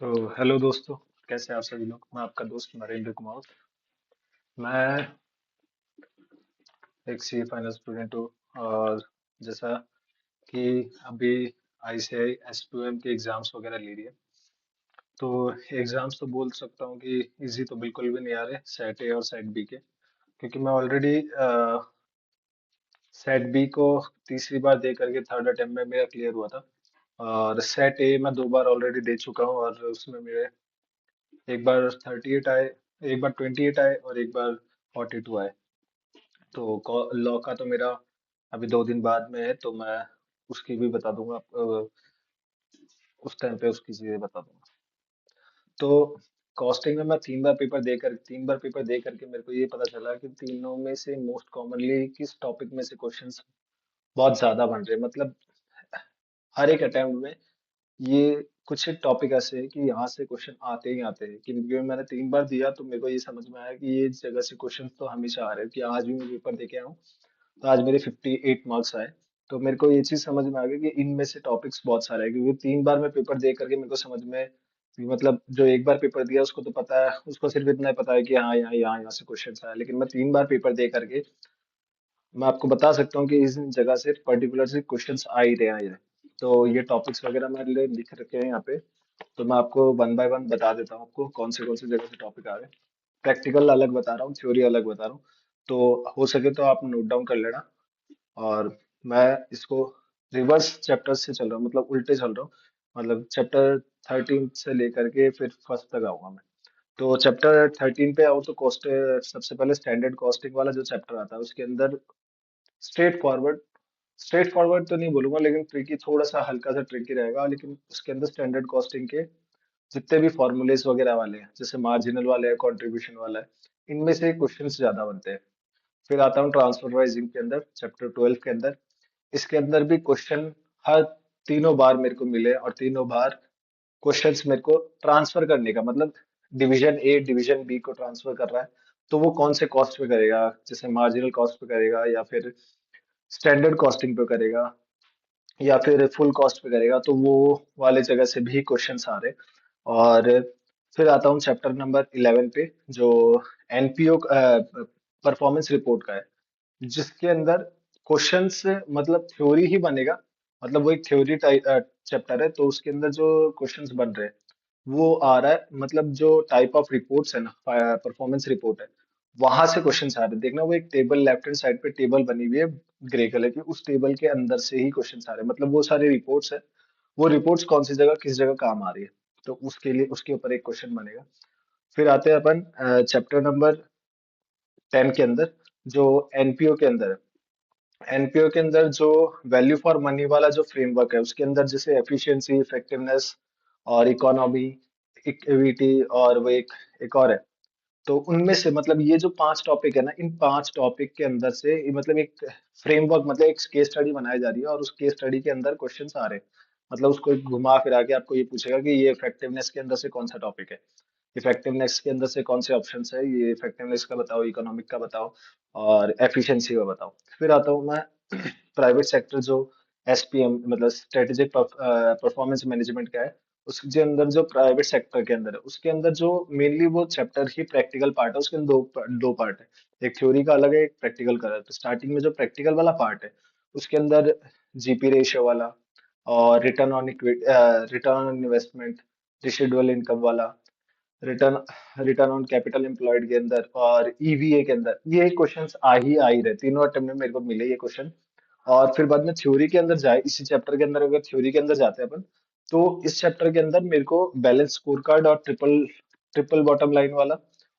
तो हेलो दोस्तों। कैसे हैं आप सभी लोग। मैं आपका दोस्त नरेंद्र कुमार। मैं एक सी फाइनल स्टूडेंट हूँ और जैसा कि अभी आईसीआई एसपीएम के एग्जाम्स वगैरह ले रही है, तो एग्जाम्स तो बोल सकता हूँ कि इजी तो बिल्कुल भी नहीं आ रहे सेट ए और सेट बी के, क्योंकि मैं ऑलरेडी सेट बी को तीसरी बार दे करके थर्ड अटेम्प्ट में मेरा क्लियर हुआ था। और सेट ए मैं 2 बार ऑलरेडी दे चुका हूँ और उसमें मेरे एक बार 38 आए, एक बार 28 आए और एक बार 42 आए। तो लॉ का तो मेरा अभी 2 दिन बाद में है, तो मैं उसकी भी बता दूंगा उस टाइम पे उसकी चीजें बता दूंगा। तो कॉस्टिंग में मैं 3 बार पेपर दे करके मेरे को ये पता चला कि तीनों में से मोस्ट कॉमनली किस टॉपिक में से क्वेश्चंस बहुत ज्यादा बन रहे हैं। मतलब हर एक अटेम्प्ट में ये कुछ एक टॉपिक ऐसे है कि यहाँ से क्वेश्चन आते ही आते हैं। कि क्योंकि मैंने 3 बार दिया तो मेरे को ये समझ में आया कि ये जगह से क्वेश्चन तो हमेशा आ रहे हैं। कि आज भी मैं पेपर दे के आया हूँ तो आज मेरे 58 मार्क्स आए। तो मेरे को ये चीज समझ में आ गई कि इनमें से टॉपिक्स बहुत सारे हैं, क्योंकि 3 बार मैं पेपर दे करके मेरे को समझ में कि मतलब जो एक बार पेपर दिया उसको तो पता है, उसको सिर्फ इतना ही पता है कि हाँ यहाँ यहाँ यहाँ से क्वेश्चन आया। लेकिन मैं 3 बार पेपर दे करके मैं आपको बता सकता हूँ कि इस जगह से पर्टिकुलर से क्वेश्चंस आ ही रहे हैं। तो ये टॉपिक्स वगैरह मेरे लिए लिख रखे हैं यहाँ पे। तो मैं आपको वन बाय वन बता देता हूँ आपको कौन से जगह से टॉपिक आ रहे हैं। प्रैक्टिकल अलग बता रहा हूँ, थ्योरी अलग बता रहा हूँ। तो हो सके तो आप नोट डाउन कर लेना। और मैं इसको रिवर्स चैप्टर से चल रहा हूँ, मतलब उल्टे चल रहा हूँ। मतलब चैप्टर 13 से लेकर के फिर फर्स्ट तक आऊंगा मैं। तो चैप्टर 13 पे आओ तो कॉस्ट सबसे पहले स्टैंडर्ड कॉस्टिंग वाला जो चैप्टर आता है उसके अंदर स्ट्रेट फॉरवर्ड स्ट्रेट फॉरवर्ड तो नहीं बोलूंगा, लेकिन ट्रिकी, थोड़ा सा हल्का सा ट्रिकी रहेगा। लेकिन उसके अंदर स्टैंडर्ड कॉस्टिंग के जितने भी फॉर्मूलेस वगैरह वाले हैं, जैसे मार्जिनल वाले हैं, कंट्रीब्यूशन वाला है, इनमें से क्वेश्चंस ज्यादा बनते हैं। फिर आता हूँ ट्रांसफर प्राइसिंग के अंदर, चैप्टर 12 के अंदर। इसके अंदर भी क्वेश्चन हर तीनों बार मेरे को मिले और तीनों बार क्वेश्चंस मेरे को ट्रांसफर करने का मतलब डिवीजन ए डिवीजन बी को ट्रांसफर कर रहा है। तो वो कौन से कॉस्ट पे करेगा, जैसे मार्जिनल कॉस्ट पे करेगा या फिर स्टैंडर्ड कॉस्टिंग पे करेगा या फिर फुल कॉस्ट पे करेगा, तो वो वाले जगह से भी क्वेश्चंस आ रहे। और फिर आता हूँ चैप्टर नंबर 11 पे, जो एनपीओ परफॉर्मेंस रिपोर्ट का है, जिसके अंदर क्वेश्चंस मतलब थ्योरी ही बनेगा। मतलब वो एक थ्योरी टाइप चैप्टर है, तो उसके अंदर जो क्वेश्चंस बन रहे हैं वो आ रहा है। मतलब जो टाइप ऑफ रिपोर्ट्स है ना, परफॉर्मेंस रिपोर्ट है, वहां से क्वेश्चंस आ रहे हैं। देखना वो एक टेबल लेफ्ट हैंड साइड पे टेबल बनी हुई है ग्रे कलर की, उस टेबल के अंदर से ही क्वेश्चंस आ रहे हैं। मतलब वो सारे रिपोर्ट्स है, वो रिपोर्ट्स कौन सी जगह किस जगह काम आ रही है, तो उसके लिए उसके ऊपर एक क्वेश्चन बनेगा। फिर आते हैं अपन चैप्टर नंबर 10 के अंदर, जो एनपीओ के अंदर है। एनपीओ के अंदर जो वैल्यू फॉर मनी वाला जो फ्रेमवर्क है, उसके अंदर जैसे एफिशिएंसी, इफेक्टिवनेस और इकोनॉमी, इक्विटी, और वो एक और है। तो उनमें से मतलब ये जो 5 टॉपिक है ना, इन 5 टॉपिक के अंदर से मतलब एक फ्रेमवर्क, मतलब एक केस स्टडी बनाई जा रही है और उस केस स्टडी के अंदर क्वेश्चंस आ रहे हैं। मतलब उसको एक घुमा फिरा के आपको ये पूछेगा कि ये इफेक्टिवनेस के अंदर से कौन सा टॉपिक है, इफेक्टिवनेस के अंदर से कौन से ऑप्शंस है, ये इफेक्टिवनेस का बताओ, इकोनॉमिक का बताओ और एफिशिएंसी का बताओ। फिर आता हूँ मैं प्राइवेट सेक्टर, जो एसपीएम मतलब स्ट्रेटेजिक परफॉर्मेंस मैनेजमेंट का है। उसके अंदर जो प्राइवेट सेक्टर के अंदर है, उसके अंदर जो मेनली वो चैप्टर ही प्रैक्टिकल पार्ट है। उसके अंदर दो पार्ट है, एक थ्योरी का अलग है, एक प्रैक्टिकल का अलग है। तो स्टार्टिंग में जो प्रैक्टिकल वाला पार्ट है उसके अंदर जीपी रेशियो वाला और return on investment, residual income वाला, return return on capital employed के अंदर और ईवीए के अंदर, ये क्वेश्चंस आ ही रहे। तीनों अटेम्प्ट में मेरे को मिले ये क्वेश्चन। और फिर बाद में थ्योरी के अंदर जाए, इसी चैप्टर के अंदर अगर थ्योरी के अंदर जाते हैं अपन, तो इस चैप्टर के अंदर मेरे को बैलेंस स्कोर कार्ड और ट्रिपल ट्रिपल बॉटम लाइन वाला,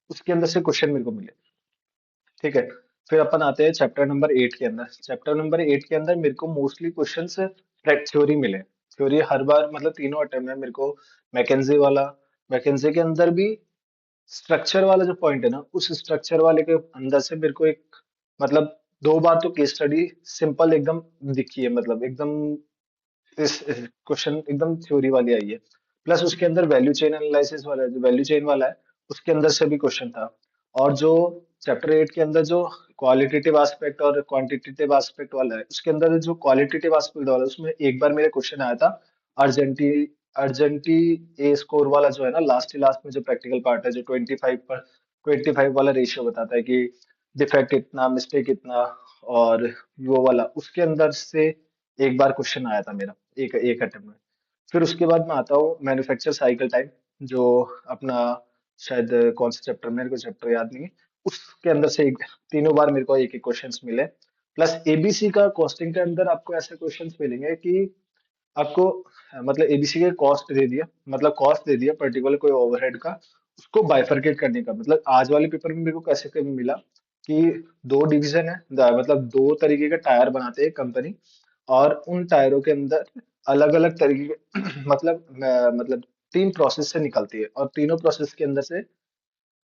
उसके अंदर से क्वेश्चन मेरे को मिले। ठीक है। फिर अपन आते हैं चैप्टर नंबर 8 के अंदर। चैप्टर नंबर 8 के अंदर मेरे को मोस्टली क्वेश्चंस थ्योरी मिले। थ्योरी हर बार मतलब तीनों अटेम्प्ट में मेरे को मैकेंजी वाला, मैकेंजी के अंदर भी स्ट्रक्चर वाला जो पॉइंट है ना, उस स्ट्रक्चर वाले के अंदर से मेरे को एक मतलब 2 बार तो केस स्टडी सिंपल एकदम दिखी है। मतलब एकदम इस क्वेश्चन एकदम थ्योरी वाली आई है। प्लस उसके अंदर वैल्यू चेन एनालिसिस वाला जो वैल्यू चेन वाला है, उसके अंदर से भी क्वेश्चन था। और जो चैप्टर 8 के अंदर जो क्वालिटेटिव एस्पेक्ट और क्वांटिटेटिव एस्पेक्ट वाला है, उसके अंदर जो क्वालिटेटिव एस्पेक्ट वाला है उसमें एक बार मेरे क्वेश्चन आया था अर्जेंटी अर्जेंटी ए स्कोर वाला जो है ना, लास्ट ही लास्ट में जो प्रैक्टिकल पार्ट है, जो 25 वाला रेशियो बताता है कि डिफेक्ट इतना, मिस्टेक इतना, और वो वाला उसके अंदर से एक बार क्वेश्चन आया था मेरा, एक एक अटेम्प्ट में। फिर उसके बाद मैं आता हूँ मैन्युफैक्चर साइकिल टाइम, जो अपना शायद कौन सा चैप्टर, मेरे को चैप्टर याद नहीं है, उसके अंदर से तीनों बार मेरे को एक एक क्वेश्चंस मिले। प्लस एबीसी का कॉस्टिंग के अंदर आपको ऐसे क्वेश्चंस मिलेंगे कि आपको मतलब एबीसी के कॉस्ट दे दिया, मतलब कॉस्ट दे दिया पर्टिकुलर कोई ओवरहेड का, उसको बाइफरकेट करने का। मतलब आज वाले पेपर में मेरे को कैसे कभी मिला कि दो डिवीजन है, मतलब दो तरीके का टायर बनाते हैं कंपनी, और उन टायरों के अंदर अलग अलग तरीके के मतलब तीन प्रोसेस से निकलती है, और तीनों प्रोसेस के अंदर से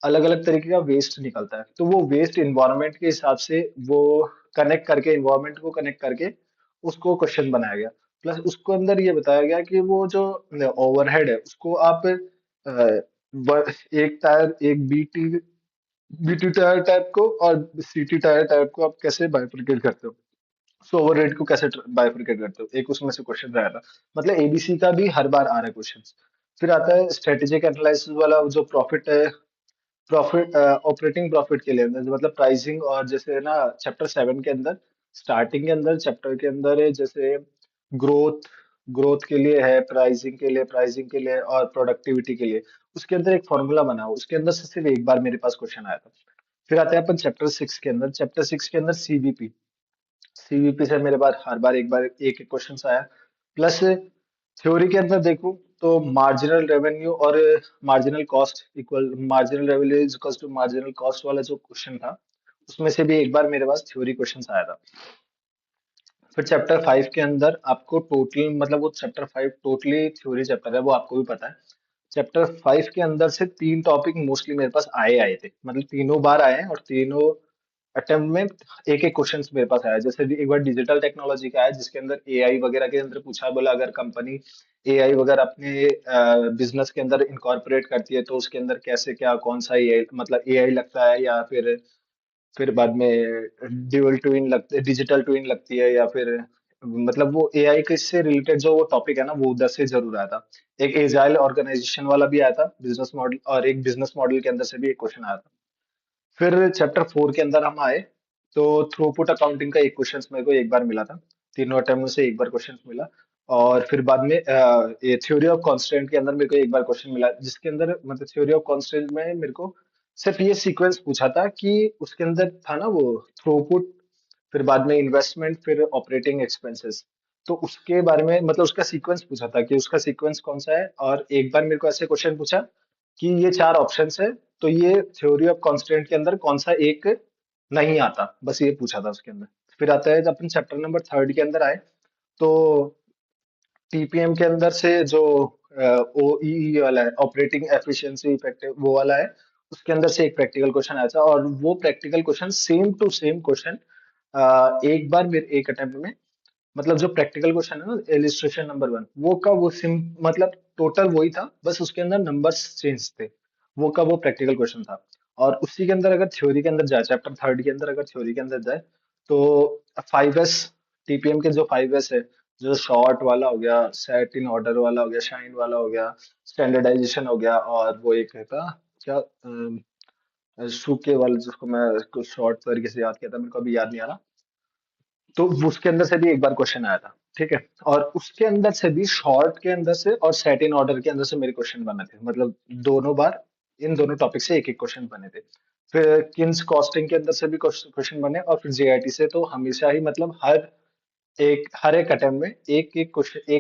अलग अलग तरीके का वेस्ट निकलता है। तो वो वेस्ट इन्वायरमेंट के हिसाब से वो कनेक्ट करके, इन्वायरमेंट को कनेक्ट करके उसको क्वेश्चन बनाया गया। प्लस उसको अंदर ये बताया गया कि वो जो ओवरहेड है उसको आप एक टायर, एक बीटी टायर टाइप को और सीटी टायर टाइप को आप कैसे बाइफरकेट करते हो, सो ओवरहेड को कैसे बाइफरकेट करते हो, एक उसमें से क्वेश्चन रहा था। मतलब एबीसी का भी हर बार आ रहा है क्वेश्चन। फिर आता है स्ट्रेटेजिक एनालिसिस वाला, जो प्रॉफिट है, प्रॉफिट ऑपरेटिंग प्रॉफिट के लिए मतलब प्राइसिंग, और जैसे ना चैप्टर 7 के अंदर, स्टार्टिंग के अंदर चैप्टर के अंदर है, जैसे ग्रोथ, ग्रोथ के लिए है, प्राइसिंग के लिए और प्रोडक्टिविटी के लिए, उसके अंदर एक फॉर्मूला बना हुआ, उसके अंदर से सिर्फ एक बार मेरे पास क्वेश्चन आया था। फिर आते हैं अपन चैप्टर 6 के अंदर, चैप्टर 6 के अंदर सीवीपी। सीवीपी से मेरे पास हर बार एक एक क्वेश्चन आया। प्लस थ्योरी के अंदर देखूं तो मार्जिनल रेवेन्यू और marginal revenue is equal to marginal cost वाला जो क्वेश्चन था, उसमें से भी एक बार मेरे पास थ्योरी क्वेश्चन आया था। फिर चैप्टर 5 के अंदर आपको टोटल, मतलब वो चैप्टर 5 टोटली थ्योरी चैप्टर है, वो आपको भी पता है। चैप्टर 5 के अंदर से तीन टॉपिक मोस्टली मेरे पास आए आए थे, मतलब तीनों बार आए हैं, और तीनों अटेम्प्ट में एक एक क्वेश्चन मेरे पास आया। जैसे एक बार डिजिटल टेक्नोलॉजी का आया, जिसके अंदर एआई वगैरह के अंदर पूछा, बोला अगर कंपनी एआई वगैरह अपने बिजनेस के अंदर इनकॉर्पोरेट करती है तो उसके अंदर कैसे क्या, कौन सा एआई, मतलब एआई लगता है, या फिर बाद में ड्यूअल ट्विन लगते, डिजिटल ट्विन लगती है, या फिर मतलब वो एआई के से रिलेटेड जो वो टॉपिक है ना, वो उधर से जरूर आया था। एक एजाइल ऑर्गेनाइजेशन वाला भी आया था बिजनेस मॉडल, और एक बिजनेस मॉडल के अंदर से भी एक क्वेश्चन आया था। फिर चैप्टर 4 के अंदर हम आए, तो थ्रूपुट अकाउंटिंग का एक क्वेश्चन मेरे को एक बार मिला था, तीनों अटेम्प्ट में से एक बार क्वेश्चन मिला। और फिर बाद में ये थ्योरी ऑफ कांस्टेंट के अंदर मेरे को एक बार क्वेश्चन मिला, जिसके अंदर मतलब थ्योरी ऑफ कांस्टेंट में मेरे को सिर्फ ये सीक्वेंस पूछा था कि उसके अंदर था ना वो थ्रूपुट, फिर बाद में इन्वेस्टमेंट, फिर ऑपरेटिंग एक्सपेंसेस, तो उसके बारे में मतलब उसका सीक्वेंस पूछा था कि उसका सीक्वेंस कौन सा है। और एक बार मेरे को ऐसे क्वेश्चन पूछा कि ये चार ऑप्शंस है, तो ये थ्योरी ऑफ कांस्टेंट के अंदर कौन सा एक नहीं आता, बस ये पूछा था उसके अंदर। फिर आता है जब अपन चैप्टर नंबर 3 के अंदर आए, तो टीपीएम के अंदर से जो ओ ई वाला है, ऑपरेटिंग एफिशिएंसी इफेक्टिव, वो वाला है, उसके अंदर से एक प्रैक्टिकल क्वेश्चन आया था। और वो practical question same to same question एक बार मेरे एक अटेम्प्ट में, मतलब जो प्रैक्टिकल क्वेश्चन है ना, इलिस्ट्रेशन नंबर 1, वो का वो सिम मतलब टोटल वही था, बस उसके अंदर नंबर्स चेंज थे, वो का वो प्रैक्टिकल क्वेश्चन था। और उसी के अंदर अगर थ्योरी के अंदर जाए, चैप्टर 3 के अंदर अगर थ्योरी के अंदर जाए, तो 5S, टीपीएम के जो 5S है, जो शॉर्ट वाला हो गया, सेट इन ऑर्डर वाला हो गया, शाइन वाला हो गया, स्टैंडर्डाइजेशन हो गया, और वो एक है था क्या, सूखे वाला, जिसको मैं कुछ शॉर्ट तरीके से याद किया था, मेरे को अभी याद नहीं आ रहा। तो उसके अंदर से भी एक बार क्वेश्चन आया था, ठीक है। और उसके अंदर से भी शॉर्ट के अंदर से और सेट इन ऑर्डर के अंदर से मेरे क्वेश्चन बने थे, मतलब दोनों बार इन दोनों टॉपिक से एक एक क्वेश्चन बने थे। फिर किन्स कॉस्टिंग के अंदर से भी क्वेश्चन बने, और फिर जेआईटी से तो हमेशा ही, मतलब हर एक अटेम्प्ट में एक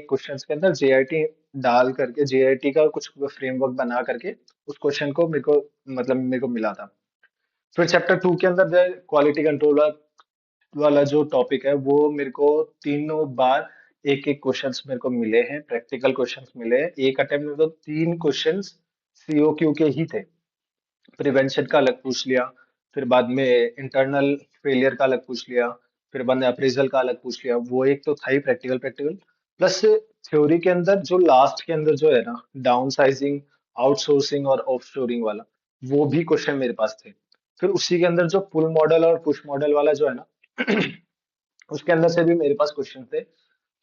क्वेश्चन के अंदर जेआईटी डाल करके, जेआईटी का कुछ फ्रेमवर्क बना करके उस क्वेश्चन को मेरे को मिला था। फिर चैप्टर 2 के अंदर जो क्वालिटी कंट्रोल वाला जो टॉपिक है, वो मेरे को तीनों बार एक एक क्वेश्चंस मेरे को मिले हैं, प्रैक्टिकल क्वेश्चंस मिले हैं। एक अटेम्प्ट में तो तीन क्वेश्चंस सीओक्यू के ही थे। प्रिवेंशन का अलग पूछ लिया, फिर बाद में इंटरनल फेलियर का अलग पूछ लिया, फिर बाद में अप्रेजल का अलग पूछ लिया, वो एक तो था ही प्रैक्टिकल प्रैक्टिकल। प्लस थ्योरी के अंदर जो लास्ट के अंदर जो है ना, डाउन साइजिंग, आउटसोर्सिंग और ऑफशोरिंग वाला, वो भी क्वेश्चन मेरे पास थे। फिर उसी के अंदर जो पुल मॉडल और पुश मॉडल वाला जो है ना, उसके अंदर से भी मेरे पास क्वेश्चन थे।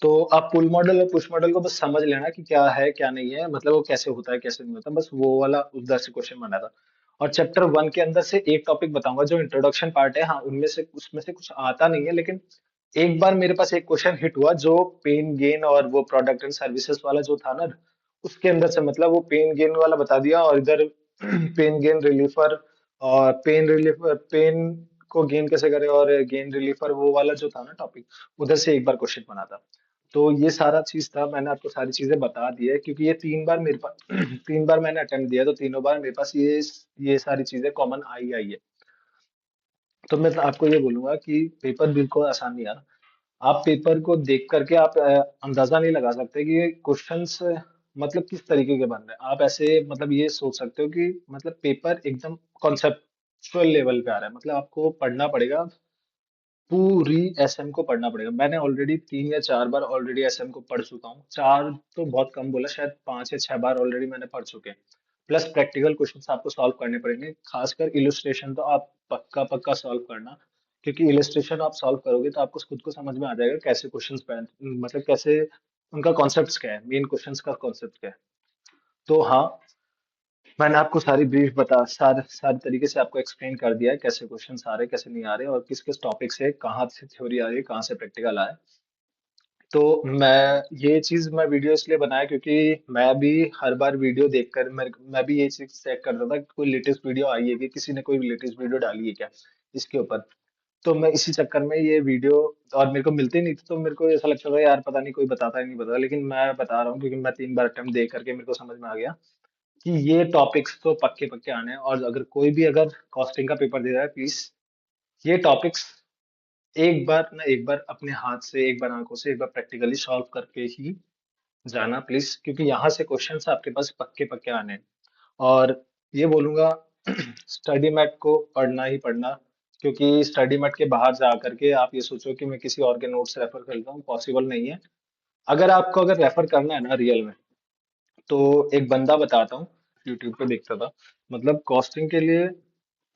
तो आप पुल मॉडल और पुश मॉडल को बस समझ लेना कि क्या है क्या नहीं है, मतलब वो कैसे होता है कैसे नहीं होता, बस वो वाला उधर से क्वेश्चन बना था। और चैप्टर 1 के अंदर से एक टॉपिक बताऊंगा जो इंट्रोडक्शन पार्ट है, हाँ उनमें से उसमें से कुछ आता नहीं है, लेकिन एक बार मेरे पास एक क्वेश्चन हिट हुआ जो पेन गेन और वो प्रोडक्ट एंड सर्विसेज वाला जो था ना, उसके अंदर से मतलब वो पेन गेन वाला बता दिया, और इधर पेन गेन रिलीफर और पेन रिलीफर, पेन को गेन कैसे करें और गेन रिलीफर, वो वाला जो था ना टॉपिक, उधर से एक बार क्वेश्चन बना था। तो ये सारा चीज था, मैंने आपको सारी चीजें बता दी है क्योंकि ये 3 बार मेरे पास 3 बार मैंने अटेम्प्ट दिया, तो तीनों बार मेरे पास ये सारी चीजें कॉमन आई आई है। तो मैं आपको ये बोलूंगा कि पेपर बिल्कुल आसान नहीं है। आप पेपर को देख करके आप अंदाजा नहीं लगा सकते कि ये क्वेश्चंस मतलब किस तरीके के बन रहे हैं। आप ऐसे मतलब ये सोच सकते हो कि मतलब पेपर एकदम कॉन्सेप्चुअल लेवल पे आ रहा है, मतलब आपको पढ़ना पड़ेगा, पूरी एसएम को पढ़ना पड़ेगा। मैंने ऑलरेडी 3 या 4 बार ऑलरेडी एसएम को पढ़ चुका हूँ, 4 तो बहुत कम बोला, शायद 5 या 6 बार ऑलरेडी मैंने पढ़ चुके हैं। प्लस प्रैक्टिकल क्वेश्चंस आपको सॉल्व करने पड़ेंगे, खासकर इलस्ट्रेशन तो आप पक्का पक्का सॉल्व करना, क्योंकि इलस्ट्रेशन आप सॉल्व करोगे तो आपको खुद को समझ में आ जाएगा कैसे क्वेश्चंस मतलब कैसे उनका कॉन्सेप्ट क्या है, मेन क्वेश्चंस का कॉन्सेप्ट क्या है। तो हाँ, मैंने आपको सारी ब्रीफ बता सारे सारे तरीके से आपको एक्सप्लेन कर दिया है कैसे क्वेश्चंस आ रहे हैं कैसे नहीं आ रहे और किस किस टॉपिक से कहाँ से थ्योरी आ रही है कहाँ से प्रैक्टिकल आए। तो मैं ये चीज मैं वीडियो इसलिए बनाया क्योंकि मैं भी हर बार वीडियो देखकर मैं भी ये चीज चेक करता था कि कोई लेटेस्ट वीडियो आई है कि किसी ने कोई लेटेस्ट वीडियो डाली है क्या इसके ऊपर। तो मैं इसी चक्कर में ये वीडियो, और मेरे को मिलते नहीं थे तो मेरे को ऐसा लगता था यार पता नहीं कोई बताता है नहीं बताता, लेकिन मैं बता रहा हूँ क्योंकि मैं 3 बार अटेम्प्ट दे करके मेरे को समझ में आ गया कि ये टॉपिक्स तो पक्के पक्के आने हैं। और अगर कोई भी अगर कॉस्टिंग का पेपर दे रहा है, प्लीज ये टॉपिक्स एक बार ना एक बार अपने हाथ से, एक बार आंखों से, एक बार प्रैक्टिकली सॉल्व करके ही जाना प्लीज, क्योंकि यहाँ से क्वेश्चंस आपके पास पक्के पक्के आने हैं। और ये बोलूंगा स्टडी मैट को पढ़ना ही पढ़ना, क्योंकि स्टडी मैट के बाहर जा करके आप ये सोचो कि मैं किसी और के नोट्स रेफर कर लेता हूँ, पॉसिबल नहीं है। अगर आपको अगर रेफर करना है ना रियल में, तो एक बंदा बताता हूँ, यूट्यूब पे देखता था, मतलब कॉस्टिंग के लिए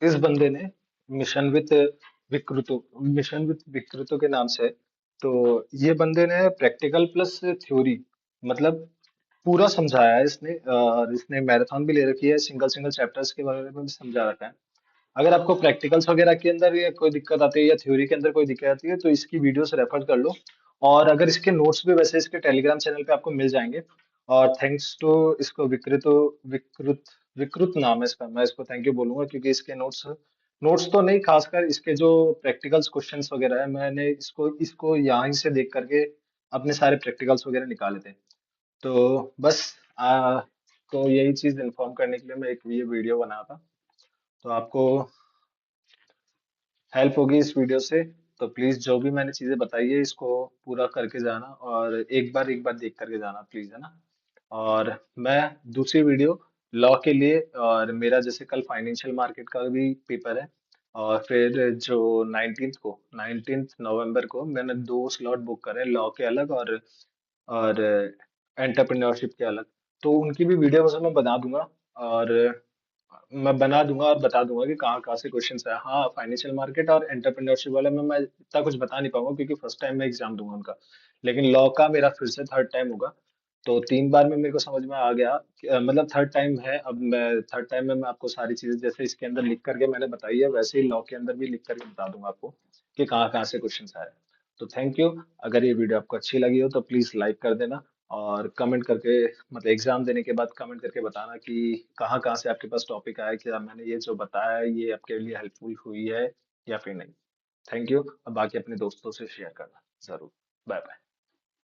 इस बंदे ने मिशन विद विकृतो मिशन विद विकृतो के नाम से, तो ये बंदे ने प्रैक्टिकल प्लस थ्योरी मतलब पूरा समझाया है इसने, और इसने मैराथन भी ले रखी है, सिंगल सिंगल चैप्टर्स के बारे में भी समझा रखा है। अगर आपको प्रैक्टिकल्स वगैरह के अंदर या कोई दिक्कत आती है या थ्योरी के अंदर कोई दिक्कत आती है तो इसकी वीडियोस रेफर कर लो। और अगर इसके नोट्स भी वैसे इसके टेलीग्राम चैनल पे आपको मिल जाएंगे। और थैंक्स टू इसको विकृत विकृत नाम है इसका, मैं इसको थैंक यू बोलूंगा क्योंकि इसके नोट्स नोट्स तो नहीं, खासकर इसके जो प्रैक्टिकल्स क्वेश्चंस वगैरह है, मैंने इसको इसको यहाँ से देख करके अपने सारे प्रैक्टिकल्स वगैरह निकाले थे। तो बस तो यही चीज इन्फॉर्म करने के लिए मैं एक ये वीडियो बना था। तो आपको हेल्प होगी इस वीडियो से, तो प्लीज जो भी मैंने चीजें बताई है इसको पूरा करके जाना, और एक बार देख करके जाना प्लीज, है ना। और मैं दूसरी वीडियो लॉ के लिए, और मेरा जैसे कल फाइनेंशियल मार्केट का भी पेपर है, और फिर जो 19 नवंबर को मैंने 2 स्लॉट बुक करे लॉ के अलग और एंटरप्रेन्योरशिप के अलग। तो उनकी भी वीडियो बस मैं बना दूंगा, और मैं बना दूंगा और बता दूंगा कि कहाँ कहाँ से क्वेश्चंस है। हाँ, फाइनेंशियल मार्केट और एंटरप्रेन्योरशिप वाले में मैं इतना कुछ बता नहीं पाऊंगा क्योंकि फर्स्ट टाइम मैं एग्जाम दूंगा उनका, लेकिन लॉ का मेरा फिर से थर्ड टाइम होगा। तो 3 बार में मेरे को समझ में आ गया मतलब थर्ड टाइम है, अब मैं थर्ड टाइम में मैं आपको सारी चीजें जैसे इसके अंदर लिख करके मैंने बताई है वैसे ही लॉ के अंदर भी लिख करके बता दूंगा आपको कि कहाँ कहाँ से क्वेश्चंस आए। तो थैंक यू। अगर ये वीडियो आपको अच्छी लगी हो तो प्लीज लाइक कर देना, और कमेंट करके मतलब एग्जाम देने के बाद कमेंट करके बताना कि कहाँ कहाँ से आपके पास टॉपिक आया, क्या मैंने ये जो बताया है ये आपके लिए हेल्पफुल हुई है या फिर नहीं। Thank you. अब बाकी अपने दोस्तों से शेयर करना जरूर। Bye bye.